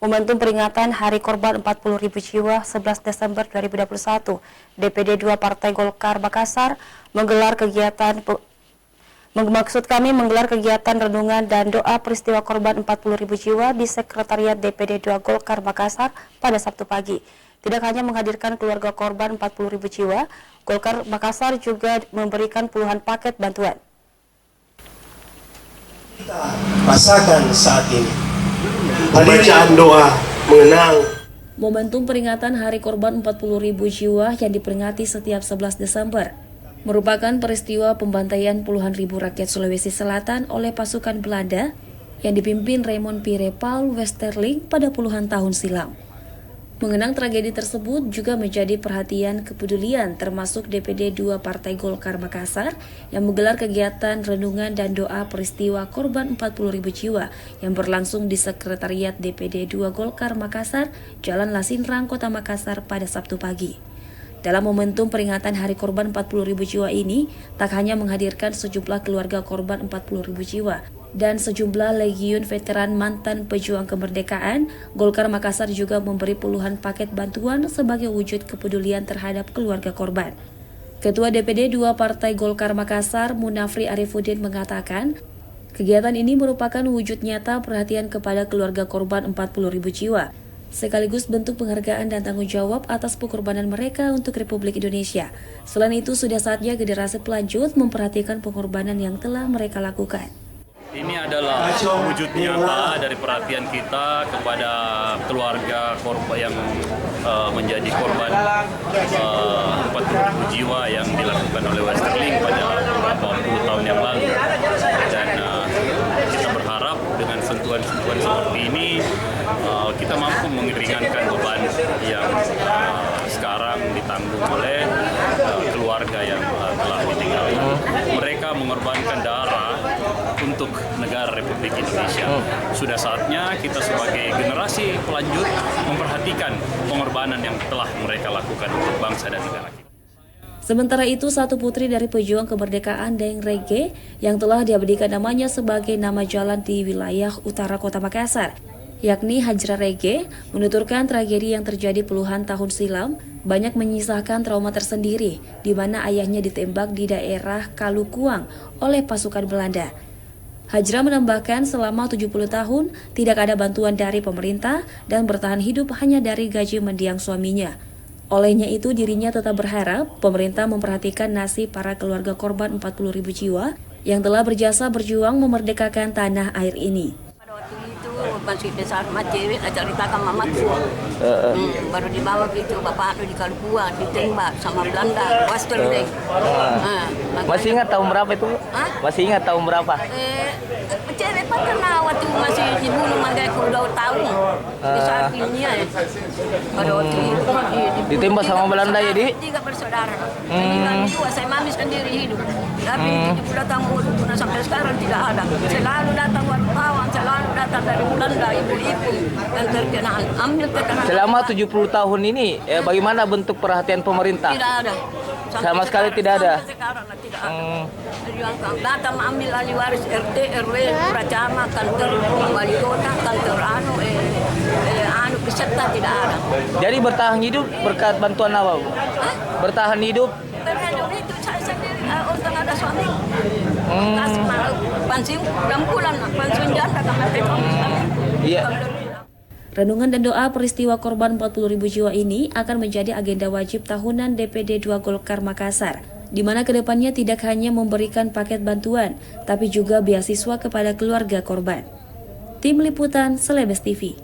Momentum peringatan Hari Korban 40.000 jiwa 11 Desember 2021, DPD 2 Partai Golkar Makassar menggelar kegiatan renungan dan doa peristiwa korban 40.000 jiwa di Sekretariat DPD 2 Golkar Makassar pada Sabtu pagi. Tidak hanya menghadirkan keluarga korban 40.000 jiwa, Golkar Makassar juga memberikan puluhan paket bantuan. Kita rasakan saat ini pembacaan doa mengenang momentum peringatan Hari Korban 40.000 jiwa yang diperingati setiap 11 Desember merupakan peristiwa pembantaian puluhan ribu rakyat Sulawesi Selatan oleh pasukan Belanda yang dipimpin Raymond Pierre Paul Westerling pada puluhan tahun silam. Mengenang tragedi tersebut juga menjadi perhatian kepedulian termasuk DPD 2 Partai Golkar Makassar yang menggelar kegiatan renungan dan doa peristiwa korban 40.000 jiwa yang berlangsung di Sekretariat DPD 2 Golkar Makassar, Jalan Lasinrang, Kota Makassar pada Sabtu pagi. Dalam momentum peringatan Hari Korban 40.000 jiwa ini, tak hanya menghadirkan sejumlah keluarga korban 40.000 jiwa dan sejumlah legiun veteran mantan pejuang kemerdekaan, Golkar Makassar juga memberi puluhan paket bantuan sebagai wujud kepedulian terhadap keluarga korban. Ketua DPD 2 Partai Golkar Makassar, Munafri Arifuddin mengatakan, kegiatan ini merupakan wujud nyata perhatian kepada keluarga korban 40.000 jiwa, sekaligus bentuk penghargaan dan tanggung jawab atas pengorbanan mereka untuk Republik Indonesia. Selain itu, sudah saatnya generasi pelanjut memperhatikan pengorbanan yang telah mereka lakukan. Ini adalah wujud nyata dari perhatian kita kepada keluarga korban yang menjadi korban 40.000 jiwa yang dilakukan oleh Westerling pada beberapa puluh tahun yang lalu. Dan kita berharap dengan sentuhan-sentuhan seperti ini kita mampu meringankan beban yang sekarang ditanggung oleh keluarga yang telah ditinggalkan. Mereka mengorbankan darah untuk negara Republik Indonesia. Sudah saatnya kita sebagai generasi pelanjut memperhatikan pengorbanan yang telah mereka lakukan untuk bangsa dan negara kita. Sementara itu, satu putri dari pejuang kemerdekaan Deng Rege yang telah diabadikan namanya sebagai nama jalan di wilayah utara Kota Makassar, yakni Hajra Rege, menuturkan tragedi yang terjadi puluhan tahun silam banyak menyisakan trauma tersendiri di mana ayahnya ditembak di daerah Kalukuang oleh pasukan Belanda. Hajra menambahkan selama 70 tahun tidak ada bantuan dari pemerintah dan bertahan hidup hanya dari gaji mendiang suaminya. Olehnya itu dirinya tetap berharap pemerintah memperhatikan nasib para keluarga korban 40.000 jiwa yang telah berjasa berjuang memerdekakan tanah air ini. Masih besar mati, ceritakan mamatku. Baru dibawa gitu, bapak di Kalukuang ditembak sama Belanda, Westerling. Masih ingat tahun berapa itu? Masih ingat tahun berapa? Cewek pernah waktu masih dibunuh mereka udah tahun di sampingnya. Pada waktu itu ditembak sama Belanda ya, Di? 3 bersaudara. Meninggal dua, saya mami sendiri hidup. Tapi 70 tahun sampai sekarang tidak ada. Selalu datang wartawan, selalu datang dari Belanda, ibu-ibu yang terkenal. Ambil terkenal. Selama 70 tahun ini, bagaimana bentuk perhatian pemerintah? Tidak ada. Sama sekali tidak ada. Sampai sekarang tidak ada. Datang ambil ahli waris RT, RW, Pracama, kantor wali kota, kantor peserta tidak ada. Jadi bertahan hidup berkat bantuan apa, Bu? Bertahan hidup? Bertahan hidup saya sendiri, untung ada suami. Kasih pensiun 6 bulan, pensiun janda kami suami. Iya. Renungan dan doa peristiwa korban 40.000 jiwa ini akan menjadi agenda wajib tahunan DPD 2 Golkar Makassar, di mana kedepannya tidak hanya memberikan paket bantuan, tapi juga beasiswa kepada keluarga korban. Tim Liputan Celebes TV.